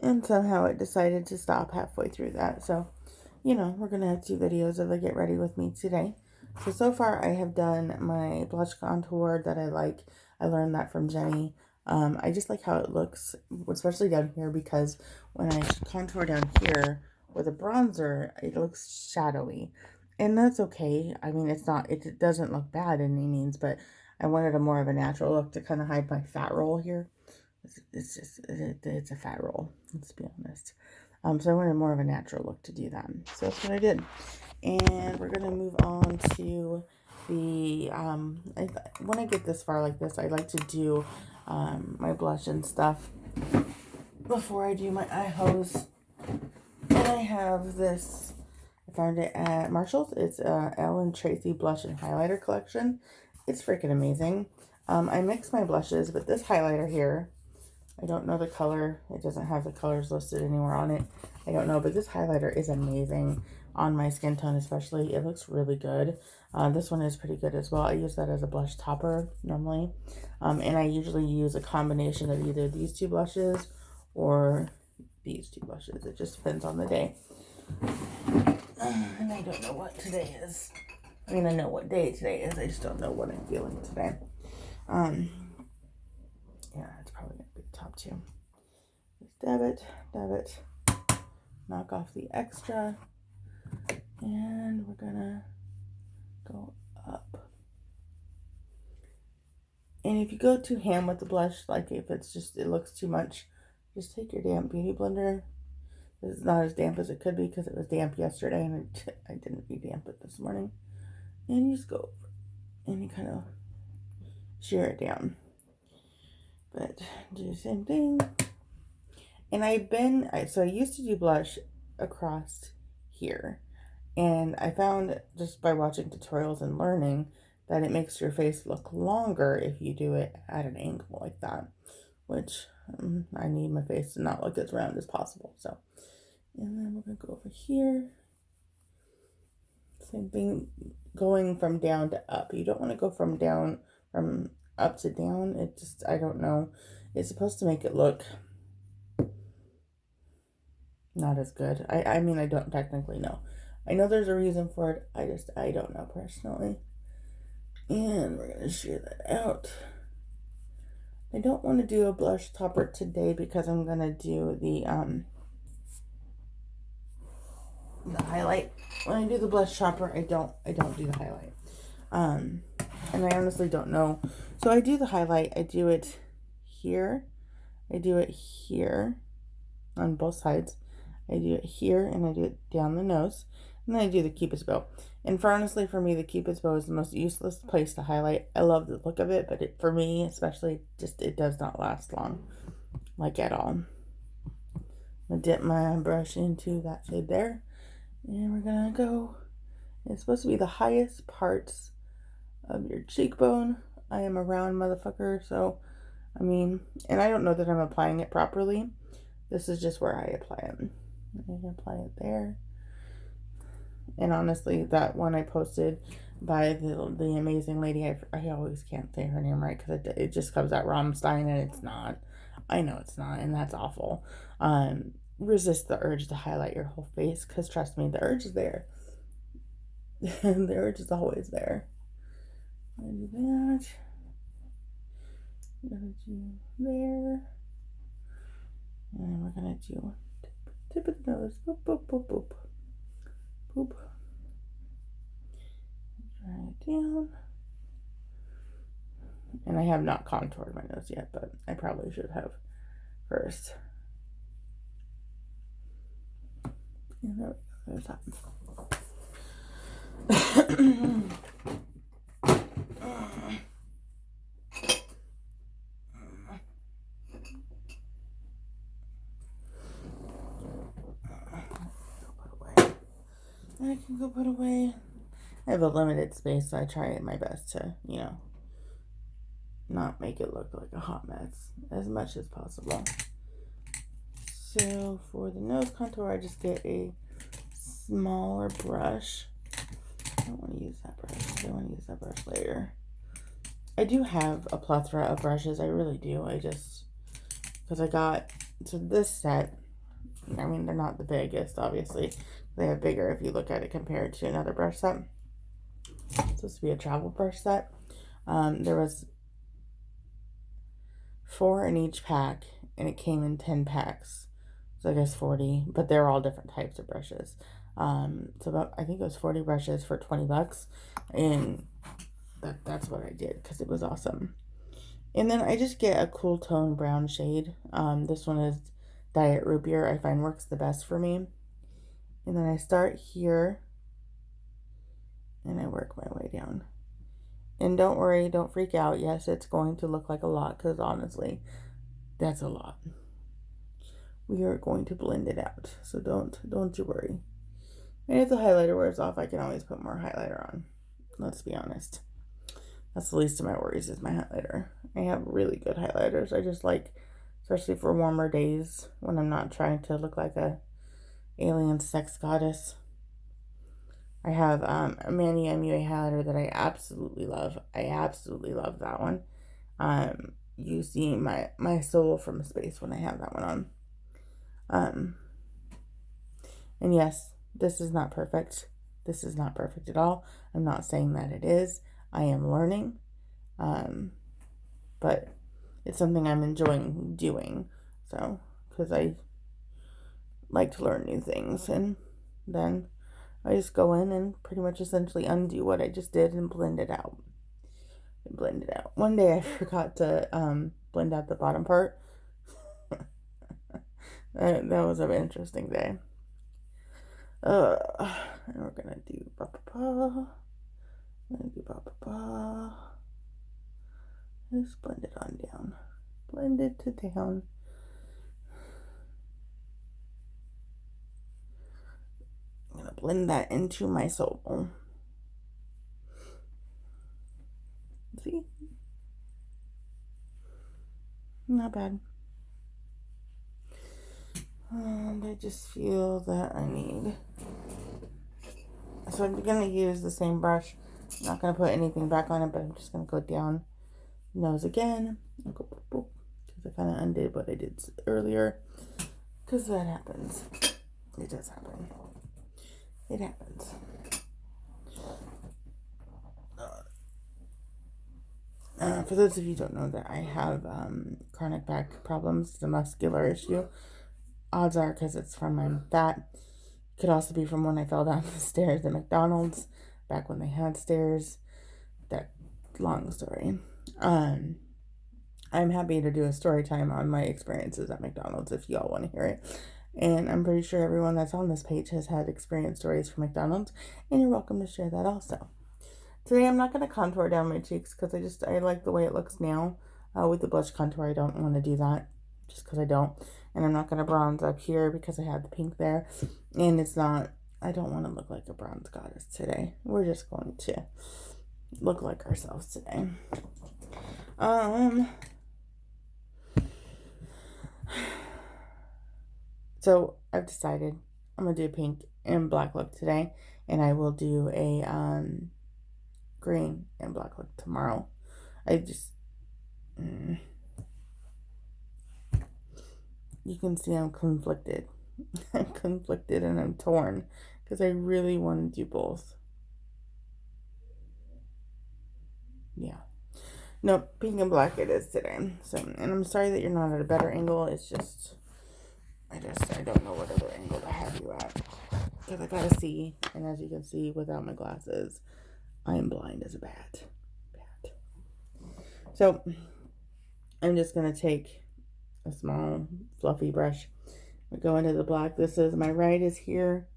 And somehow it decided to stop halfway through that. So, we're going to have 2 videos of the Get Ready With Me today. So far I have done my blush contour that I like. I learned that from Jenny. I just like how it looks, especially down here, because when I contour down here with a bronzer, it looks shadowy. And that's okay. I mean, it doesn't look bad in any means, but I wanted a more of a natural look to kind of hide my fat roll here. It's a fat roll, let's be honest. So I wanted more of a natural look to do that. So that's what I did. And we're going to move on to the, when I get this far like this, I like to do my blush and stuff before I do my eye hose. And I have this, I found it at Marshall's. It's Ellen Tracy Blush and Highlighter Collection. It's freaking amazing. I mix my blushes, but this highlighter here, I don't know the color. It doesn't have the colors listed anywhere on it. I don't know, but this highlighter is amazing on my skin tone especially. It looks really good. This one is pretty good as well. I use that as a blush topper normally. And I usually use a combination of either these 2 blushes or these 2 blushes. It just depends on the day. And I don't know what today is. I mean, I know what day today is. I just don't know what I'm feeling today. Yeah, it's probably going to be the top 2. Just dab it, knock off the extra, and we're going to go up. And if you go too ham with the blush, like if it's just, it looks too much, just take your damp beauty blender. This is not as damp as it could be because it was damp yesterday, and I didn't re-damp it this morning. And you just go over and you kind of shear it down. But do the same thing. And I used to do blush across here. And I found just by watching tutorials and learning that it makes your face look longer if you do it at an angle like that. Which I need my face to not look as round as possible. So, and then we're going to go over here. Same thing, going from down to up. You don't want to go from up to down. It just, I don't know. It's supposed to make it look not as good. I mean, I don't technically know. I know there's a reason for it. I don't know personally. And we're going to shear that out. I don't want to do a blush topper today because I'm going to do the highlight. When I do the blush topper, I don't do the highlight. And I honestly don't know. So I do the highlight. I do it here. I do it here on both sides. I do it here and I do it down the nose. And then I do the Cupid's bow. And honestly, for me, the Cupid's bow is the most useless place to highlight. I love the look of it, but for me, especially, it does not last long, like at all. I'm going to dip my brush into that shade there. And we're going to go, it's supposed to be the highest parts of your cheekbone. I am a round motherfucker, so, I mean, and I don't know that I'm applying it properly. This is just where I apply it. I can apply it there. And honestly, that one I posted by the amazing lady, I always can't say her name right because it just comes out Rammstein, and it's not. I know it's not, and that's awful. Resist the urge to highlight your whole face because trust me, the urge is there. The urge is always there. I do that. We're gonna do there. And we're gonna do tip of the nose. Boop, boop, boop, boop. Boop. Dry it down. And I have not contoured my nose yet, but I probably should have first. And there we go. There's that. I can go put away. I have a limited space, so I try my best to, not make it look like a hot mess as much as possible. So for the nose contour, I just get a smaller brush. I don't want to use that brush. I want to use that brush later. I do have a plethora of brushes. I really do. Because I got, so this set, I mean, they're not the biggest, obviously. They have bigger if you look at it compared to another brush set. It's supposed to be a travel brush set. There was 4 in each pack, and it came in 10 packs. So I guess 40, but they're all different types of brushes. So I think it was 40 brushes for $20, and that's what I did because it was awesome. And then I just get a cool tone brown shade. This one is Diet Root Beer. I find works the best for me. And then I start here, and I work my way down. And don't worry, don't freak out. Yes, it's going to look like a lot because honestly, that's a lot. We are going to blend it out, so don't you worry. And if the highlighter wears off, I can always put more highlighter on. Let's be honest. That's the least of my worries is my highlighter. I have really good highlighters. I just like, especially for warmer days when I'm not trying to look like a alien sex goddess. I have a Manny MUA highlighter that I absolutely love. I absolutely love that one. You see my soul from space when I have that one on. And yes, this is not perfect. This is not perfect at all. I'm not saying that it is. I am learning. But it's something I'm enjoying doing. So, because I like to learn new things. And then I just go in and pretty much essentially undo what I just did and blend it out. One day I forgot to blend out the bottom part. That was an interesting day. And we're gonna do Just blend it on down. Blend it to down. I'm gonna blend that into my soul. See? Not bad. And I just feel that I need. So I'm going to use the same brush. I'm not going to put anything back on it, but I'm just going to go down nose again. And go boop, boop. Because I kind of undid what I did earlier. Because that happens. It does happen. It happens. For those of you who don't know that I have chronic back problems, it's a muscular issue. Odds are because it's from my fat. Could also be from when I fell down the stairs at McDonald's, back when they had stairs. That long story. I'm happy to do a story time on my experiences at McDonald's if y'all want to hear it. And I'm pretty sure everyone that's on this page has had experience stories from McDonald's, and you're welcome to share that also. Today I'm not going to contour down my cheeks because I like the way it looks now. With the blush contour, I don't want to do that just because I don't. And I'm not going to bronze up here because I have the pink there. And I don't want to look like a bronze goddess today. We're just going to look like ourselves today. So I've decided I'm going to do a pink and black look today. And I will do a green and black look tomorrow. You can see I'm conflicted. I'm conflicted and I'm torn because I really want to do both. Yeah. No, pink and black it is today. So, and I'm sorry that you're not at a better angle. It's just, I don't know what other angle to have you at. Because I gotta see, and as you can see without my glasses, I am blind as a bat. So, I'm just gonna take a small fluffy brush. I go into the black. This is my right is here.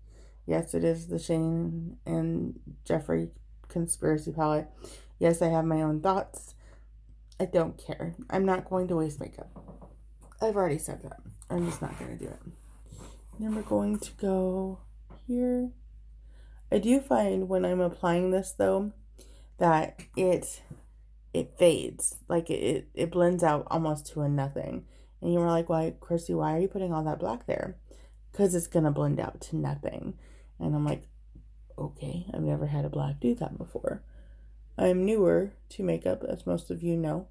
Yes, it is the Shane and Jeffrey conspiracy palette. Yes, I have my own thoughts. I don't care. I'm not going to waste makeup. I've already said that. I'm just not going to do it. Then we're going to go here. I do find when I'm applying this though that it fades. Like it blends out almost to a nothing. And you were like, why, Chrissy, why are you putting all that black there? Because it's going to blend out to nothing. And I'm like, okay, I've never had a black do that before. I'm newer to makeup, as most of you know,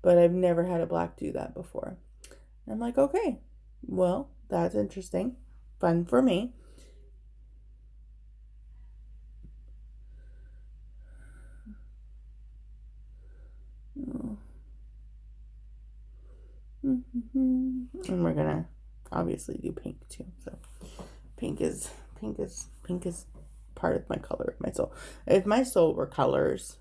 but I've never had a black do that before. And I'm like, okay, well, that's interesting. fun for me. And we're gonna obviously do pink too. So pink is part of my color of my soul. If my soul were colors,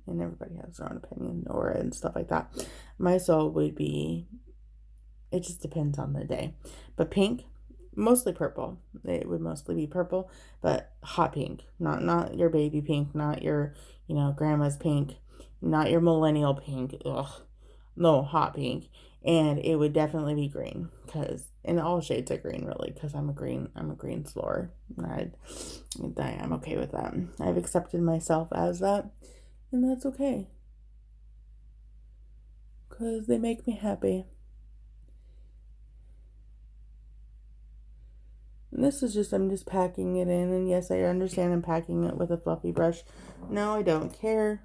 and everybody has their own opinion or and stuff like that, my soul would be, it just depends on the day. But pink, mostly purple. It would mostly be purple, but hot pink. Not your baby pink, not your, grandma's pink, not your millennial pink. Ugh. No, hot pink. And it would definitely be green, because in all shades of green, really, because I'm a green slower. I'm okay with that. I've accepted myself as that, and that's okay, because they make me happy. And this is just, I'm just packing it in, and yes, I understand I'm packing it with a fluffy brush. No, I don't care.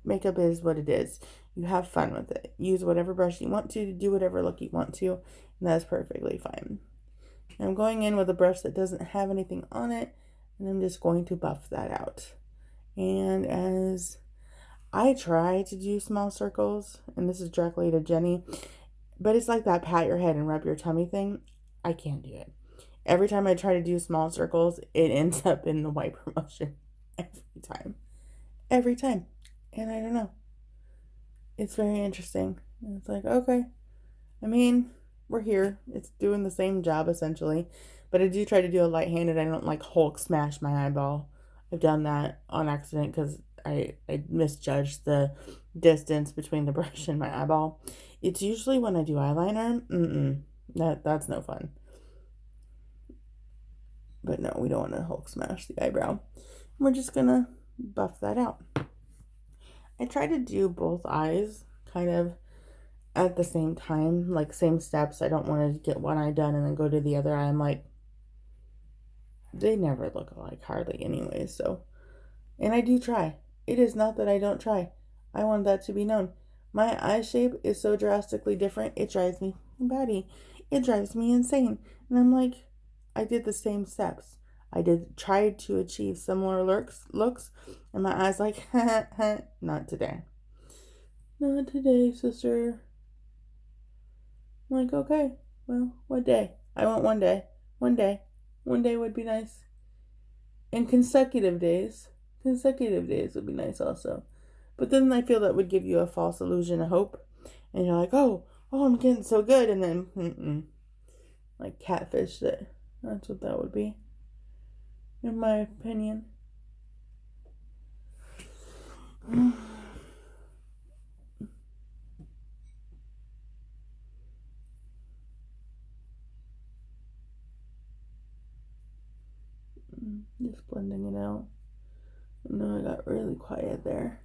Makeup is what it is. You have fun with it. Use whatever brush you want to do whatever look you want to, and that's perfectly fine. I'm going in with a brush that doesn't have anything on it, and I'm just going to buff that out. And as I try to do small circles, and this is directly to Jenny, but it's like that pat your head and rub your tummy thing. I can't do it. Every time I try to do small circles, it ends up in the wiper motion. Every time. Every time. And I don't know. It's very interesting. It's like, okay. I mean, we're here. It's doing the same job, essentially. But I do try to do a light-handed. I don't, like, Hulk smash my eyeball. I've done that on accident because I misjudged the distance between the brush and my eyeball. It's usually when I do eyeliner. That's no fun. But no, we don't want to Hulk smash the eyebrow. We're just going to buff that out. I try to do both eyes kind of at the same time, like same steps. I don't want to get one eye done and then go to the other eye. I'm like, they never look alike hardly anyway. So, and I do try. It is not that I don't try. I want that to be known. My eye shape is so drastically different, it drives me batty. It drives me insane. And I'm like, I did the same steps. I tried to achieve similar looks, and my eyes like, not today. Not today, sister. I'm like, okay, well, what day? I want one day. One day. One day would be nice. And consecutive days would be nice also. But then I feel that would give you a false illusion of hope. And you're like, oh, I'm getting so good. And then, like catfish that. That's what that would be. In my opinion. Just blending it out. No, I got really quiet there.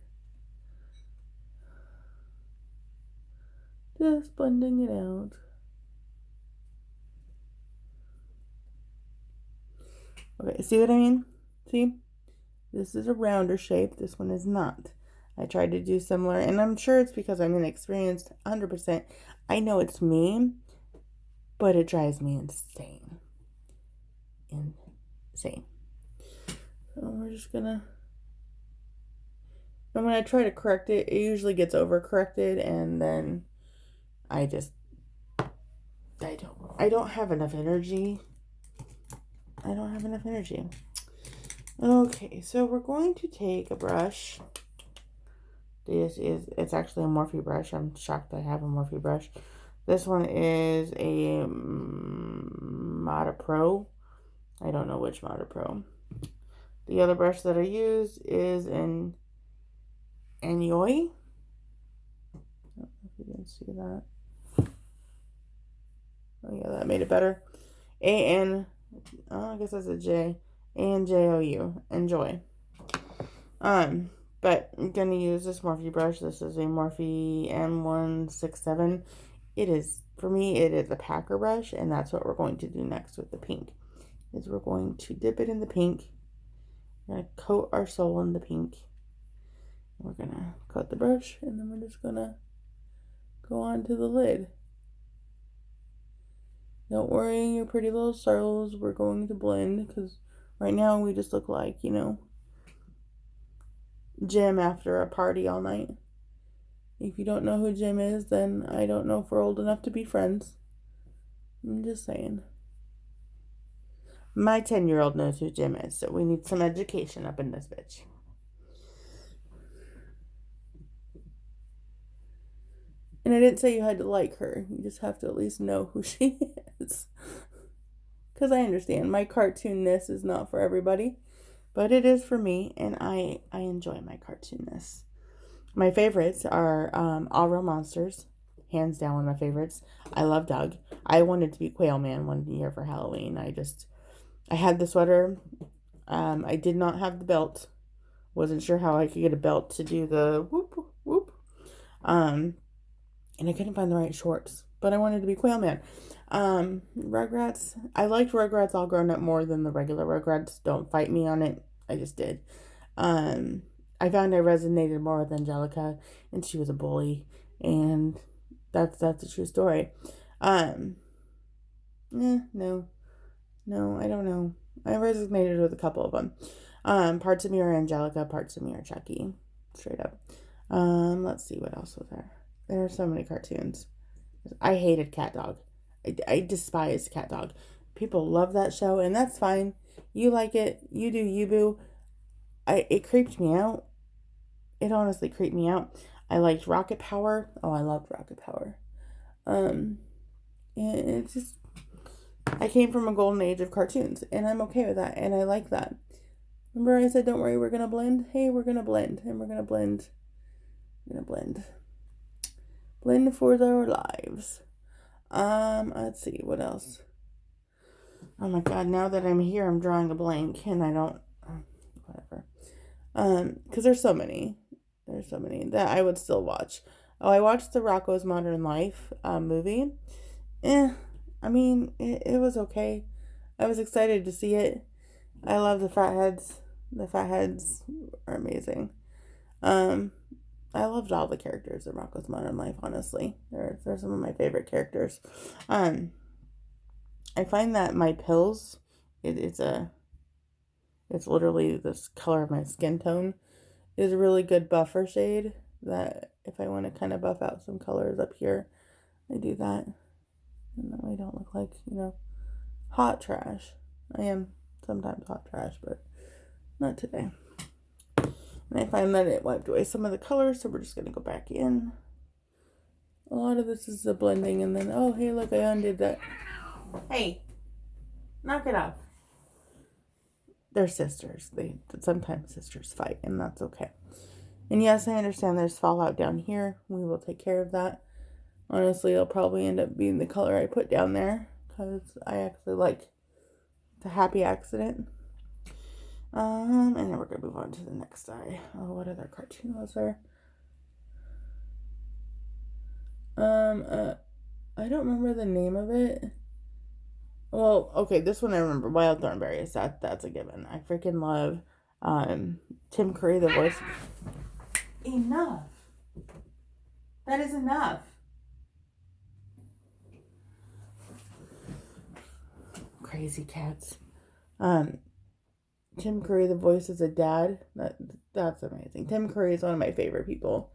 Just blending it out. Okay, see what I mean? See? This is a rounder shape. This one is not. I tried to do similar, and I'm sure it's because I'm inexperienced, 100%. I know it's me, but it drives me insane. Insane. So we're just gonna... And when I try to correct it, it usually gets overcorrected, and then I don't have enough energy. Okay, so we're going to take a brush. It's actually a Morphe brush. I'm shocked I have a Morphe brush. This one is a Mata Pro. I don't know which Mata Pro. The other brush that I use is an Anoi. I don't know if you can see that. Oh yeah, that made it better. I guess that's a J. ANJOU. Enjoy. But I'm gonna use this Morphe brush. This is a Morphe M167. For me, it is a packer brush, and that's what we're going to do next with the pink. Is we're going to dip it in the pink. We're gonna coat our soul in the pink. We're gonna cut the brush, and then we're just gonna go on to the lid. Don't worry, your pretty little souls. We're going to blend because right now we just look like, Jim after a party all night. If you don't know who Jim is, then I don't know if we're old enough to be friends. I'm just saying. My 10-year-old knows who Jim is, so we need some education up in this bitch. And I didn't say you had to like her. You just have to at least know who she is. Because I understand my cartoonness is not for everybody, but it is for me, and I enjoy my cartoonness. My favorites are All Real Monsters. Hands down one of my favorites. I love Doug. I wanted to be Quail Man one year for Halloween. I had the sweater. I did not have the belt. Wasn't sure how I could get a belt to do the whoop, whoop. And I couldn't find the right shorts. But I wanted to be Quail Man. Rugrats. I liked Rugrats All Grown Up more than the regular Rugrats. Don't fight me on it. I just did. I found I resonated more with Angelica, and she was a bully. And that's a true story. No, I don't know. I resonated with a couple of them. Parts of me are Angelica, parts of me are Chucky. Straight up. Let's see what else was there. There are so many cartoons. I hated Cat Dog. I despised Cat Dog. People love that show, and that's fine. You like it. You do you, boo. It creeped me out. It honestly creeped me out. I liked Rocket Power. Oh, I loved Rocket Power. It's just, I came from a golden age of cartoons, and I'm okay with that, and I like that. Remember I said, don't worry, we're going to blend? Hey, we're going to blend, and we're going to blend. We're going to blend. Blend for our lives. Let's see, what else? Oh my god, now that I'm here, I'm drawing a blank, and I don't, whatever. Because there's so many. There's so many that I would still watch. Oh, I watched the Rocko's Modern Life movie. I mean, it was okay. I was excited to see it. I love the fatheads. The fatheads are amazing. I loved all the characters in Rocko's Modern Life, honestly. They're some of my favorite characters. I find that my pills, it's literally this color of my skin tone, is a really good buffer shade that if I want to kind of buff out some colors up here, I do that. And that way I don't look like, hot trash. I am sometimes hot trash, but not today. And I find that it wiped away some of the colors, so we're just going to go back in. A lot of this is the blending, and then, oh, hey, look, I undid that. Hey, knock it off. They're sisters. Sometimes sisters fight, and that's okay. And yes, I understand there's fallout down here. We will take care of that. Honestly, it'll probably end up being the color I put down there, because I actually like the happy accident. And then we're going to move on to the next eye. Oh, what other cartoon was there? I don't remember the name of it. Well, okay, this one I remember. Wild Thornberrys. That's a given. I freaking love Tim Curry, the voice. Enough. That is enough. Crazy cats. Tim Curry, the voice as a dad. That's amazing. Tim Curry is one of my favorite people.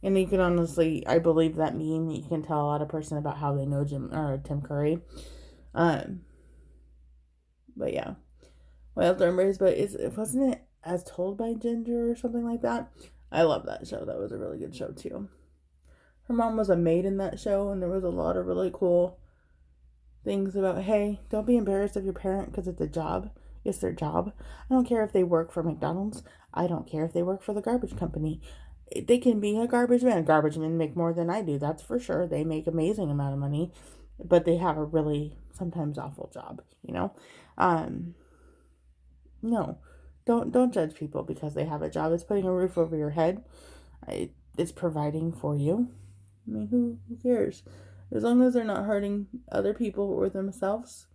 And you can honestly, I believe that meme. You can tell a lot of person about how they know Tim Curry. But yeah. Wild Thornberrys, but wasn't it As Told by Ginger or something like that? I love that show. That was a really good show too. Her mom was a maid in that show, and there was a lot of really cool things about, hey, don't be embarrassed of your parent because it's a job. It's their job. I don't care if they work for McDonald's. I don't care if they work for the garbage company. They can be a garbage man. Garbage men make more than I do, that's for sure. They make amazing amount of money, but they have a really sometimes awful job, No, don't judge people because they have a job. It's putting a roof over your head. It's providing for you. I mean, who cares? As long as they're not hurting other people or themselves.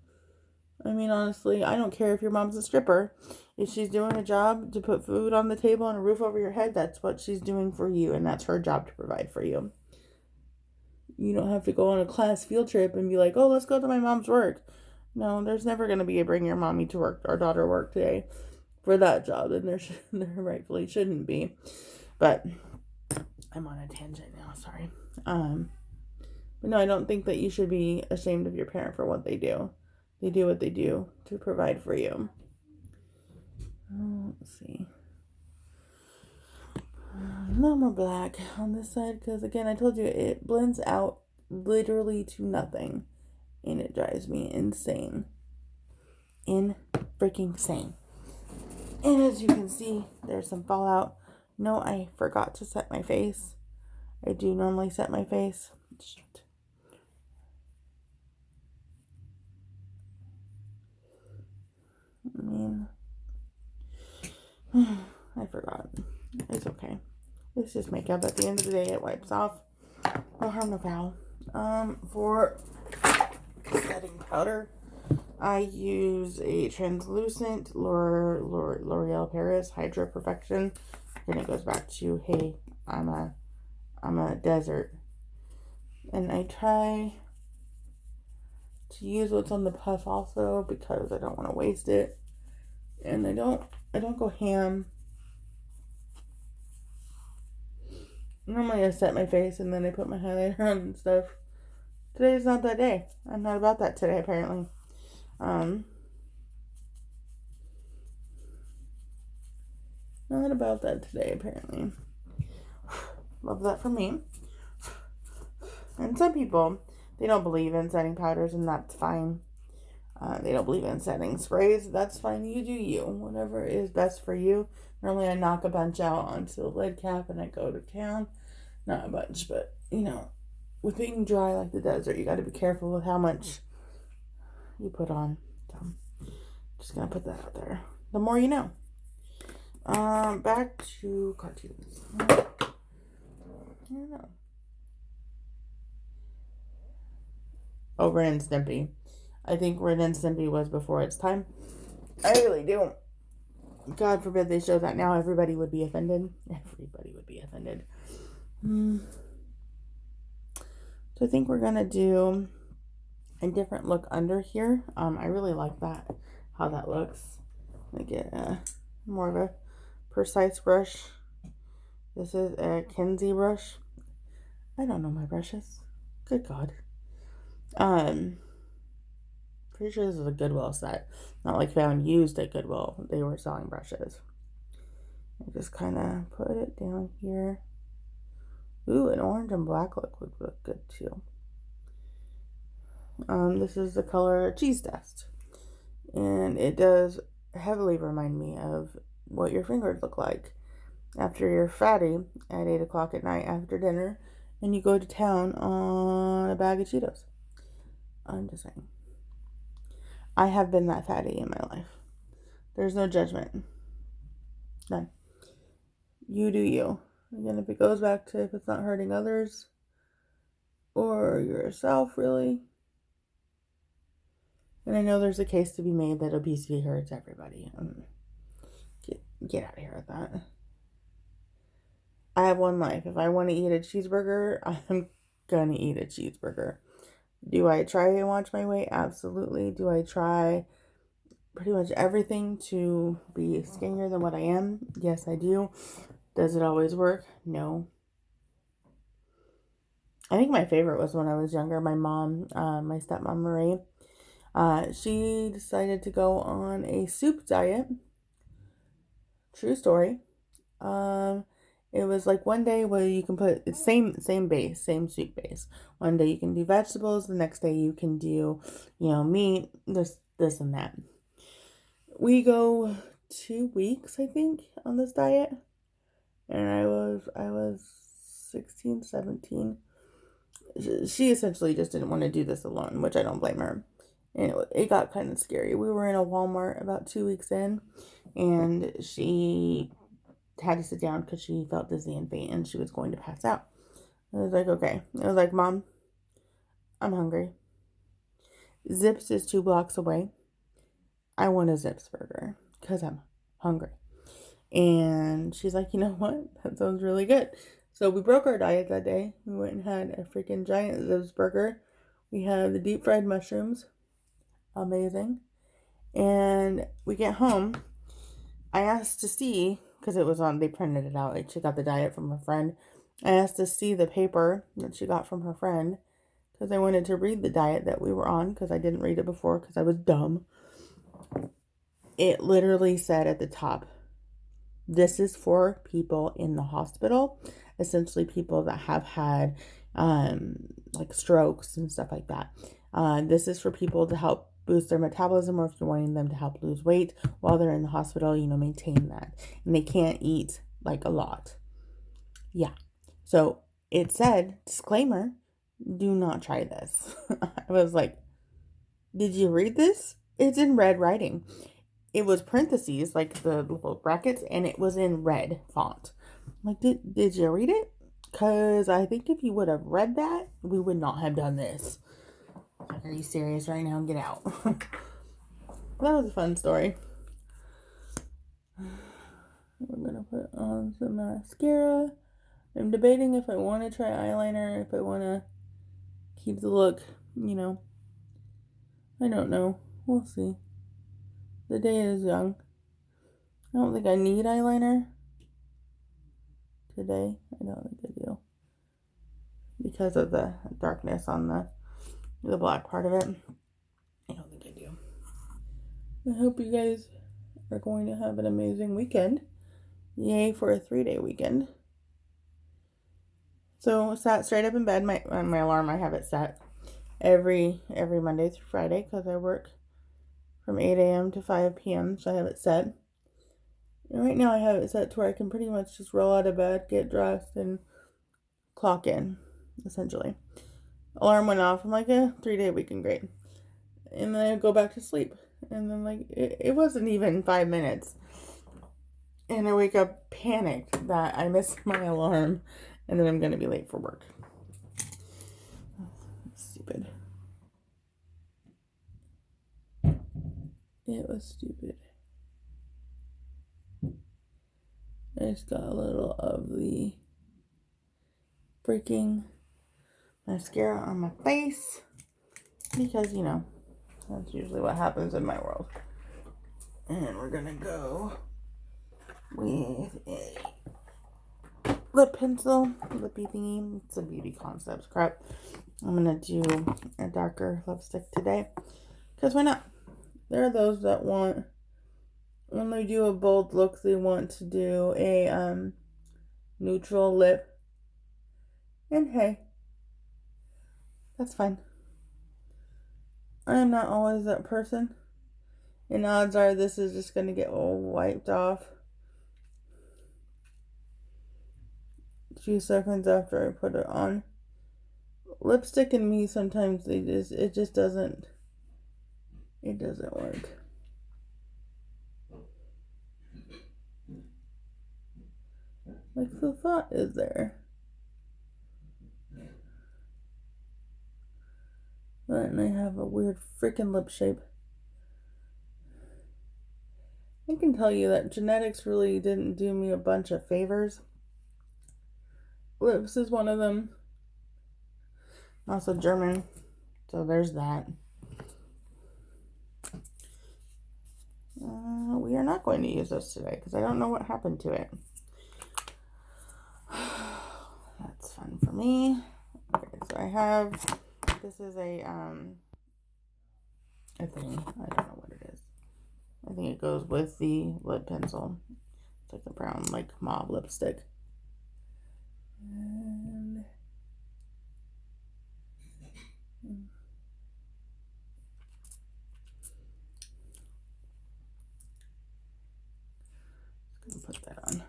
I mean, honestly, I don't care if your mom's a stripper. If she's doing a job to put food on the table and a roof over your head, that's what she's doing for you, and that's her job to provide for you. You don't have to go on a class field trip and be like, oh, let's go to my mom's work. No, there's never going to be a bring your mommy to work or daughter work today for that job. And there rightfully shouldn't be. But I'm on a tangent now, sorry. But no, I don't think that you should be ashamed of your parent for what they do. They do what they do to provide for you. Let's see. No more black on this side because, again, I told you it blends out literally to nothing. And it drives me insane. Freaking sane. And as you can see, there's some fallout. No, I forgot to set my face. I do normally set my face. Shit. I mean, I forgot. It's okay. It's just makeup. At the end of the day, it wipes off. No harm, no foul. For setting powder, I use a translucent L'Oreal Paris Hydra Perfection. And it goes back to, hey, I'm a desert. And I try to use what's on the puff also because I don't want to waste it. And I don't go ham. Normally I set my face and then I put my highlighter on and stuff. Today's not that day. I'm not about that today, apparently. Not about that today, apparently. Love that for me. And some people, they don't believe in setting powders, and that's fine. They don't believe in setting sprays. That's fine. You do you. Whatever is best for you. Normally I knock a bunch out onto the lid cap and I go to town. Not a bunch, but, with being dry like the desert, you got to be careful with how much you put on. So, just going to put that out there. The more you know. Back to cartoons. I don't know. Oh, Ren and Stimpy. I think Ren and Stimpy was before its time. I really do. God forbid they show that now. Everybody would be offended. Everybody would be offended. So I think we're going to do a different look under here. I really like that, how that looks. I get more of a precise brush. This is a Kenzie brush. I don't know my brushes. Good God. Pretty sure this is a Goodwill set. Not like found used at Goodwill. They were selling brushes. I just kind of put it down here. Ooh, an orange and black look would look good too. This is the color Cheese Dust. And it does heavily remind me of what your fingers look like after you're fatty at 8 o'clock at night after dinner and you go to town on a bag of Cheetos. I'm just saying. I have been that fatty in my life. There's no judgment. None. You do you. Again, if it goes back to if it's not hurting others or yourself, really. And I know there's a case to be made that obesity hurts everybody. Get out of here with that. I have one life. If I want to eat a cheeseburger, I'm gonna eat a cheeseburger. Do I try and watch my weight? Absolutely. Do I try pretty much everything to be skinnier than what I am? Yes, I do. Does it always work? No. I think my favorite was when I was younger. My mom, my stepmom Marie, she decided to go on a soup diet. True story. It was like one day where you can put it's same base, same soup base. One day you can do vegetables, the next day you can do, meat, this and that. We go 2 weeks, I think, on this diet. And I was 16, 17. She essentially just didn't want to do this alone, which I don't blame her. And it got kind of scary. We were in a Walmart about 2 weeks in, and she had to sit down because she felt dizzy and faint and she was going to pass out. I was like, okay. I was like, Mom, I'm hungry. Zips is 2 blocks away. I want a Zips burger because I'm hungry. And she's like, you know what? That sounds really good. So we broke our diet that day. We went and had a freaking giant Zibs burger. We had the deep fried mushrooms. Amazing. And we get home. I asked to see, because it was on, they printed it out. Like, she got the diet from her friend. I asked to see the paper that she got from her friend because I wanted to read the diet that we were on because I didn't read it before because I was dumb. It literally said at the top, this is for people in the hospital, essentially people that have had like strokes and stuff like that. This is for people to help boost their metabolism, or if you're wanting them to help lose weight while they're in the hospital, maintain that. And they can't eat like a lot. Yeah. So it said, disclaimer, do not try this. I was like, did you read this? It's in red writing. It was parentheses, like the little brackets, and it was in red font. I'm like, did you read it? Because I think if you would have read that, we would not have done this. Like, are you serious right now? Get out. That was a fun story. We're going to put on some mascara. I'm debating if I want to try eyeliner, if I want to keep the look, I don't know. We'll see. The day is young. I don't think I need eyeliner today. I don't think I do. Because of the darkness on the black part of it. I don't think I do. I hope you guys are going to have an amazing weekend. Yay for a 3-day weekend. So sat straight up in bed. My alarm, I have it set every Monday through Friday because I work from 8 a.m. to 5 p.m. So I have it set. And right now I have it set to where I can pretty much just roll out of bed, get dressed, and clock in, essentially. Alarm went off. I'm like, 3-day weekend, great. And then I go back to sleep. And then, like, it wasn't even 5 minutes. And I wake up panicked that I missed my alarm and then I'm going to be late for work. Stupid. It was stupid. I just got a little of the freaking mascara on my face because, that's usually what happens in my world. And we're going to go with a lip pencil, lippy thingy. It's a Beauty Concepts crap. I'm going to do a darker lipstick today because why not? There are those that want, when they do a bold look, they want to do a neutral lip. And hey, that's fine. I am not always that person. And odds are this is just going to get all wiped off a few seconds after I put it on. Lipstick and me, sometimes it just doesn't work. Like, the thought is there. And I have a weird freaking lip shape. I can tell you that genetics really didn't do me a bunch of favors. Lips is one of them. Also German. So there's that. We are not going to use this today because I don't know what happened to it. That's fun for me. Okay, so I have, this is a thing. I don't know what it is. I think it goes with the lip pencil. It's like a brown, like, mauve lipstick. And just gonna put that on.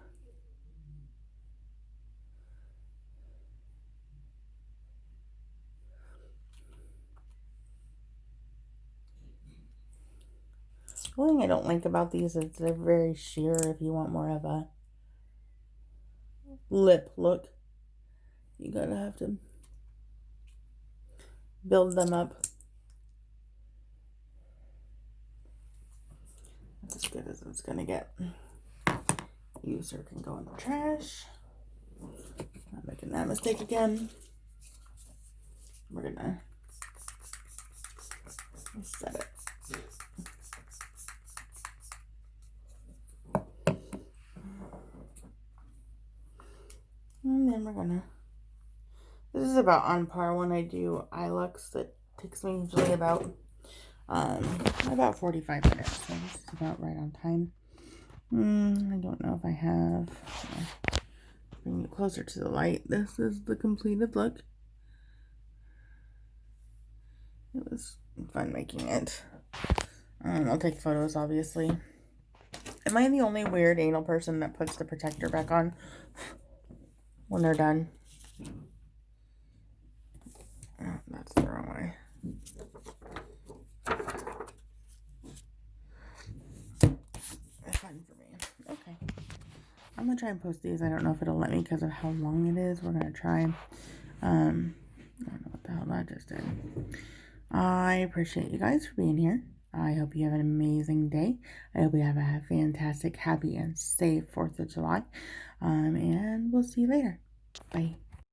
The only thing I don't like about these is they're very sheer. If you want more of a lip look, you gotta have to build them up. That's as good as it's gonna get. User can go in the trash. I'm making that mistake again. We're gonna set it. And then we're gonna, this is about on par when I do eye looks. That takes me usually about 45 minutes. So this is about right on time. I don't know if I have, bring it closer to the light. This is the completed look. It was fun making it. I'll take photos, obviously. Am I the only weird anal person that puts the protector back on when they're done? Oh, that's the wrong way. It's fine for me. Okay. I'm going to try and post these. I don't know if it'll let me because of how long it is. We're going to try. I don't know what the hell that just did. I appreciate you guys for being here. I hope you have an amazing day. I hope you have a fantastic, happy, and safe 4th of July. And we'll see you later. Bye.